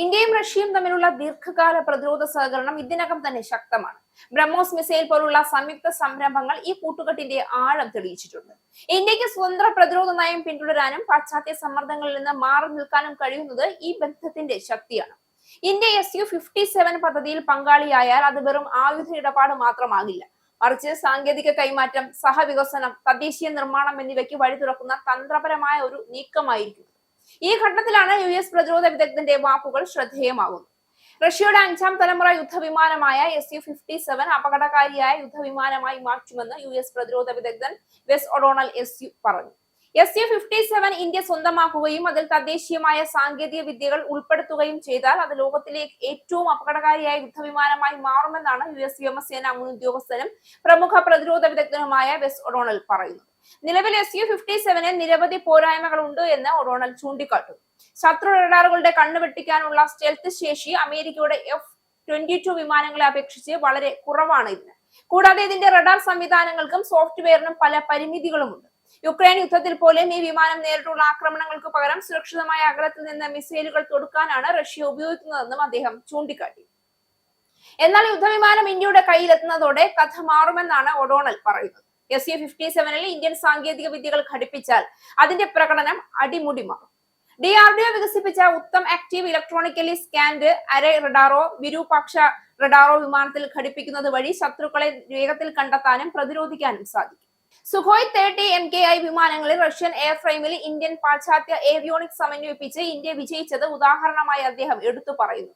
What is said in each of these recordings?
ഇന്ത്യയും റഷ്യയും തമ്മിലുള്ള ദീർഘകാല പ്രതിരോധ സഹകരണം ഇതിനകം തന്നെ ശക്തമാണ്. ബ്രഹ്മോസ് മിസൈൽ പോലുള്ള സംയുക്ത സംരംഭങ്ങൾ ഈ കൂട്ടുകെട്ടിന്റെ ആഴം തെളിയിച്ചിട്ടുണ്ട്. ഇന്ത്യക്ക് സ്വതന്ത്ര പ്രതിരോധ നയം പിന്തുടരാനും പാശ്ചാത്യ സമ്മർദ്ദങ്ങളിൽ നിന്ന് മാറി നിൽക്കാനും കഴിയുന്നത് ഈ ബന്ധത്തിന്റെ ശക്തിയാണ്. ഇന്ത്യ SU-57 പദ്ധതിയിൽ പങ്കാളിയായാൽ അത് വെറും ആയുധ ഇടപാട് മാത്രമാകില്ല, മറിച്ച് സാങ്കേതിക കൈമാറ്റം, സഹവികസനം, തദ്ദേശീയ നിർമ്മാണം എന്നിവയ്ക്ക് വഴി തുറക്കുന്ന തന്ത്രപരമായ ഒരു നീക്കമായിരിക്കും. ഈ ഘട്ടത്തിലാണ് US പ്രതിരോധ വിദഗ്ധന്റെ വാക്കുകൾ ശ്രദ്ധേയമാകുന്നത്. റഷ്യയുടെ 5ാം തലമുറ യുദ്ധവിമാനമായ SU-57 അപകടകാരിയായ യുദ്ധവിമാനമായി മാറ്റുമെന്ന് US പ്രതിരോധ വിദഗ്ധൻ വെസ് ഒഡോണൽ പറഞ്ഞു. SU-57 ഇന്ത്യ സ്വന്തമാക്കുകയും അതിൽ തദ്ദേശീയമായ സാങ്കേതിക വിദ്യകൾ ഉൾപ്പെടുത്തുകയും ചെയ്താൽ അത് ലോകത്തിലെ ഏറ്റവും അപകടകാരിയായ യുദ്ധവിമാനമായി മാറുമെന്നാണ് US വ്യോമസേന മുൻ ഉദ്യോഗസ്ഥനും പ്രമുഖ പ്രതിരോധ വിദഗ്ധനുമായ വെസ് ഒഡോണൽ പറയുന്നത്. നിലവിൽ SU-57 നിരവധി പോരായ്മകളുണ്ട് എന്ന് ഒഡോണൽ ചൂണ്ടിക്കാട്ടുന്നു. ശത്രു റഡാറുകളുടെ കണ്ണു വെട്ടിക്കാനുള്ള സ്റ്റെൽത്ത് ശേഷി അമേരിക്കയുടെ F-22 വിമാനങ്ങളെ അപേക്ഷിച്ച് വളരെ കുറവാണ് ഇതിന്. കൂടാതെ ഇതിന്റെ റഡാർ സംവിധാനങ്ങൾക്കും സോഫ്റ്റ്വെയറിനും പല പരിമിതികളുമുണ്ട്. യുക്രൈൻ യുദ്ധത്തിൽ പോലും ഈ വിമാനം നേരിട്ടുള്ള ആക്രമണങ്ങൾക്ക് പകരം സുരക്ഷിതമായ അകലത്തിൽ നിന്ന് മിസൈലുകൾ തൊടുക്കാനാണ് റഷ്യ ഉപയോഗിക്കുന്നതെന്നും അദ്ദേഹം ചൂണ്ടിക്കാട്ടി. എന്നാൽ യുദ്ധവിമാനം ഇന്ത്യയുടെ കയ്യിലെത്തുന്നതോടെ കഥ മാറുമെന്നാണ് ഒഡോണൽ പറയുന്നത്. SU-57 ഇന്ത്യൻ സാങ്കേതിക വിദ്യകൾ ഘടിപ്പിച്ചാൽ അതിന്റെ പ്രകടനം അടിമുടി മാറും. DRDO വികസിപ്പിച്ച ഉത്തം ആക്റ്റീവ് ഇലക്ട്രോണിക്കലി സ്കാൻഡ് അരെ റഡാറോ വിരൂപാക്ഷ റഡാറോ വിമാനത്തിൽ ഘടിപ്പിക്കുന്നത് വഴി ശത്രുക്കളെ വേഗത്തിൽ കണ്ടെത്താനും പ്രതിരോധിക്കാനും സാധിക്കും. സുഖോയ് 30 MKI വിമാനങ്ങളിൽ റഷ്യൻ എയർഫ്രെയിമിൽ ഇന്ത്യൻ പാശ്ചാത്യ ഏവിയോണിക്സ് സമന്വയിപ്പിച്ച് ഇന്ത്യ വിജയിച്ചത് ഉദാഹരണമായി അദ്ദേഹം എടുത്തു പറയുന്നു.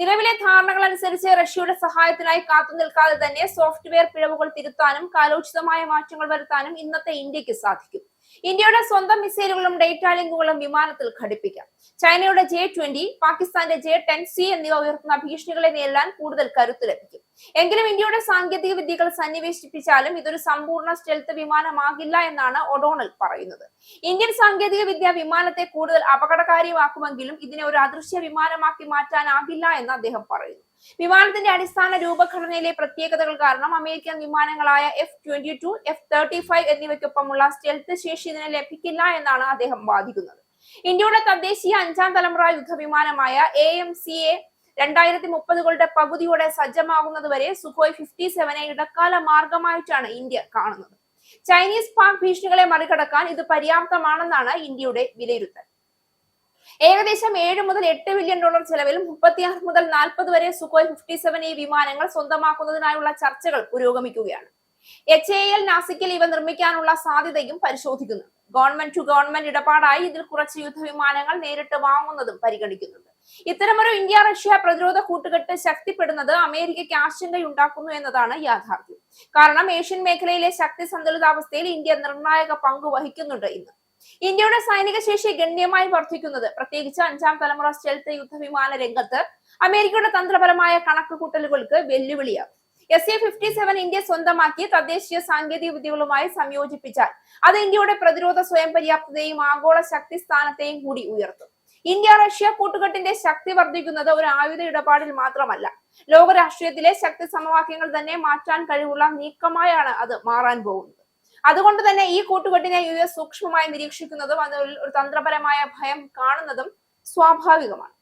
നിലവിലെ ധാരണകൾ അനുസരിച്ച് റഷ്യയുടെ സഹായത്തിനായി കാത്തുനിൽക്കാതെ തന്നെ സോഫ്റ്റ്വെയർ പിഴവുകൾ തിരുത്താനും കാലോചിതമായ മാറ്റങ്ങൾ വരുത്താനും ഇന്നത്തെ ഇന്ത്യക്ക് സാധിക്കും. ഇന്ത്യയുടെ സ്വന്തം മിസൈലുകളും ഡേറ്റാ ലിങ്കുകളും വിമാനത്തിൽ ഘടിപ്പിക്കാം. ചൈനയുടെ J-20, പാകിസ്ഥാന്റെ J-10C എന്നിവ ഉയർത്തുന്ന ഭീഷണികളെ നേരിടാൻ കൂടുതൽ കരുത്ത് ലഭിക്കും. എങ്കിലും ഇന്ത്യയുടെ സാങ്കേതിക വിദ്യകൾ സന്നിവേശിപ്പിച്ചാലും ഇതൊരു സമ്പൂർണ്ണ സ്റ്റെൽത്ത് വിമാനമാകില്ല എന്നാണ് ഒഡോണൽ പറയുന്നത്. ഇന്ത്യൻ സാങ്കേതിക വിദ്യ വിമാനത്തെ കൂടുതൽ അപകടകാരിയാക്കുമെങ്കിലും ഇതിനെ ഒരു അദൃശ്യ വിമാനമാക്കി മാറ്റാനാകില്ല എന്ന് അദ്ദേഹം പറയുന്നു. വിമാനത്തിന്റെ അടിസ്ഥാന രൂപഘടനയിലെ പ്രത്യേകതകൾ കാരണം അമേരിക്കൻ വിമാനങ്ങളായ F-22, F-35 എന്നിവയ്ക്കൊപ്പമുള്ള സ്റ്റെൽത്ത് ശേഷി ഇതിന് ലഭിക്കില്ല എന്നാണ് അദ്ദേഹം വാദിക്കുന്നത്. ഇന്ത്യയുടെ തദ്ദേശീയ 5ാം തലമുറ യുദ്ധവിമാനമായ AMCA 2030കളുടെ പകുതിയോടെ സജ്ജമാകുന്നതുവരെ സുഖോയ് 57 ഇടക്കാല മാർഗമായിട്ടാണ് ഇന്ത്യ കാണുന്നത്. ചൈനീസ് പാക് ഭീഷണികളെ മറികടക്കാൻ ഇത് പര്യാപ്തമാണെന്നാണ് ഇന്ത്യയുടെ വിലയിരുത്തൽ. ഏകദേശം $7 മുതൽ $8 ബില്യൺ ചെലവിൽ 36 മുതൽ 40 വരെ സുഖോയ് 57 വിമാനങ്ങൾ സ്വന്തമാക്കുന്നതിനായുള്ള ചർച്ചകൾ പുരോഗമിക്കുകയാണ്. HAL നാസിക്കിൽ ഇവ നിർമ്മിക്കാനുള്ള സാധ്യതയും പരിശോധിക്കുന്നുണ്ട്. ഗവൺമെന്റ് ടു ഗവൺമെന്റ് ഇടപാടായി ഇതിൽ കുറച്ച് യുദ്ധവിമാനങ്ങൾ നേരിട്ട് വാങ്ങുന്നതും പരിഗണിക്കുന്നുണ്ട്. ഇത്തരമൊരു ഇന്ത്യ റഷ്യ പ്രതിരോധ കൂട്ടുകെട്ട് ശക്തിപ്പെടുന്നത് അമേരിക്കയ്ക്ക് ആശങ്കയുണ്ടാക്കുന്നു എന്നതാണ് യാഥാർത്ഥ്യം. കാരണം ഏഷ്യൻ മേഖലയിലെ ശക്തി സന്തുലിതാവസ്ഥയിൽ ഇന്ത്യ നിർണായക പങ്ക് വഹിക്കുന്നുണ്ട് ഇന്ന്. ഇന്ത്യയുടെ സൈനിക ശേഷി ഗണ്യമായി വർദ്ധിക്കുന്നത് പ്രത്യേകിച്ച് 5ാം തലമുറ സ്റ്റെൽത്ത് യുദ്ധവിമാന രംഗത്ത് അമേരിക്കയുടെ തന്ത്രപരമായ കണക്കുകൂട്ടലുകൾക്ക് വെല്ലുവിളിയാകും. SU-57 ഇന്ത്യ സ്വന്തമാക്കി തദ്ദേശീയ സാങ്കേതിക വിദ്യകളുമായി സംയോജിപ്പിച്ചാൽ അത് ഇന്ത്യയുടെ പ്രതിരോധ സ്വയം പര്യാപ്തതയും ആഗോള ശക്തി സ്ഥാനത്തെയും കൂടി ഉയർത്തും. ഇന്ത്യ റഷ്യ കൂട്ടുകെട്ടിന്റെ ശക്തി വർദ്ധിക്കുന്നത് ഒരു ആയുധ ഇടപാടിൽ മാത്രമല്ല, ലോക രാഷ്ട്രീയത്തിലെ ശക്തി സമവാക്യങ്ങൾ തന്നെ മാറ്റാൻ കഴിവുള്ള നീക്കമായാണ് അത് മാറാൻ പോകുന്നത്. അതുകൊണ്ട് തന്നെ ഈ കൂട്ടുകെട്ടിനെ US സൂക്ഷ്മമായി നിരീക്ഷിക്കുന്നതും അതിൽ ഒരു തന്ത്രപരമായ ഭയം കാണുന്നതും സ്വാഭാവികമാണ്.